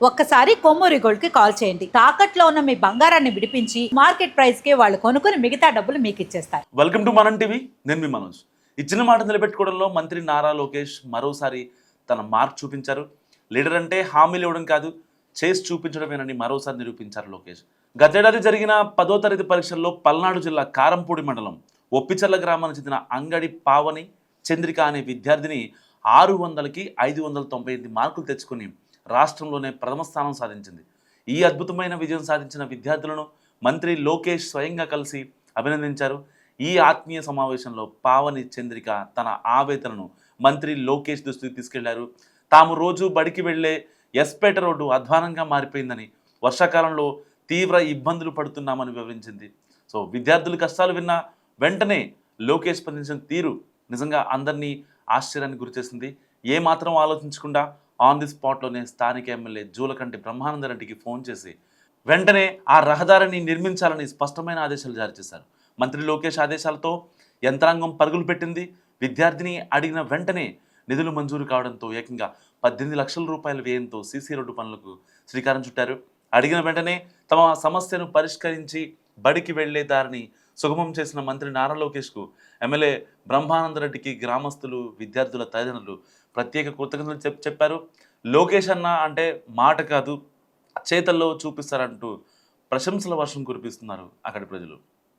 ఒక్కసారి కొమ్మూరి గోల్డ్ కి కాల్ చేయండి. తాకట్లో ఉన్న మీ బంగారాన్ని విడిపించి మార్కెట్ ప్రైస్ కి వాళ్ళు కొనుక్కుని మిగతా డబ్బులు మీకు ఇచ్చేస్తారు. వెల్కమ్ టు మనం టీవీ. నేను మీ మనోజ్. ఇచ్చిన మాట నిలబెట్టుకోవడంలో మంత్రి నారా లోకేష్ మరోసారి తన మార్క్ చూపించారు. లీడర్ అంటే హామీలు ఇవ్వడం కాదు, చేసి చూపించడమేనని మరోసారి నిరూపించారు లోకేష్. గతేడాది జరిగిన 10వ తరగతి పరీక్షల్లో పల్నాడు జిల్లా కారంపూడి మండలం ఒప్పిచర్ల గ్రామానికి చెందిన అంగడి పావని చంద్రిక అనే విద్యార్థిని 600కి 598 మార్కులు తెచ్చుకుని రాష్ట్రంలోనే ప్రథమ స్థానం సాధించింది. ఈ అద్భుతమైన విజయం సాధించిన విద్యార్థులను మంత్రి లోకేష్ స్వయంగా కలిసి అభినందించారు. ఈ ఆత్మీయ సమావేశంలో పావని చంద్రిక తన ఆవేదనను మంత్రి లోకేష్ దృష్టికి తీసుకెళ్లారు. తాము రోజు బడికి వెళ్లే ఎస్పేట రోడ్డు అధ్వానంగా మారిపోయిందని, వర్షాకాలంలో తీవ్ర ఇబ్బందులు పడుతున్నామని వివరించింది. సో విద్యార్థుల కష్టాలు విన్న వెంటనే లోకేష్ స్పందించిన తీరు నిజంగా అందరినీ ఆశ్చర్యానికి గురిచేసింది. ఏమాత్రం ఆలోచించకుండా ఆన్ ది స్పాట్లోనే స్థానిక ఎమ్మెల్యే జూలకంటి బ్రహ్మానందరెడ్డికి ఫోన్ చేసి వెంటనే ఆ రహదారిని నిర్మించాలని స్పష్టమైన ఆదేశాలు జారీ చేశారు. మంత్రి లోకేష్ ఆదేశాలతో యంత్రాంగం పరుగులు పెట్టింది. విద్యార్థిని అడిగిన వెంటనే నిధులు మంజూరు కావడంతో ఏకంగా 18 లక్షల రూపాయల వ్యయంతో సీసీ రోడ్డు పనులకు శ్రీకారం చుట్టారు. అడిగిన వెంటనే తమ సమస్యను పరిష్కరించి బడికి వెళ్లే దారిని సుగమం చేసిన మంత్రి నారా లోకేష్కు ఎమ్మెల్యే బ్రహ్మానందరెడ్డికి గ్రామస్తులు, విద్యార్థుల తల్లిదండ్రులు ప్రత్యేక కృతజ్ఞతలు చెప్పారు. లోకేష్ అన్న అంటే మాట కాదు, చేతల్లో చూపిస్తారంటూ ప్రశంసల వర్షం కురిపిస్తున్నారు అక్కడి ప్రజలు.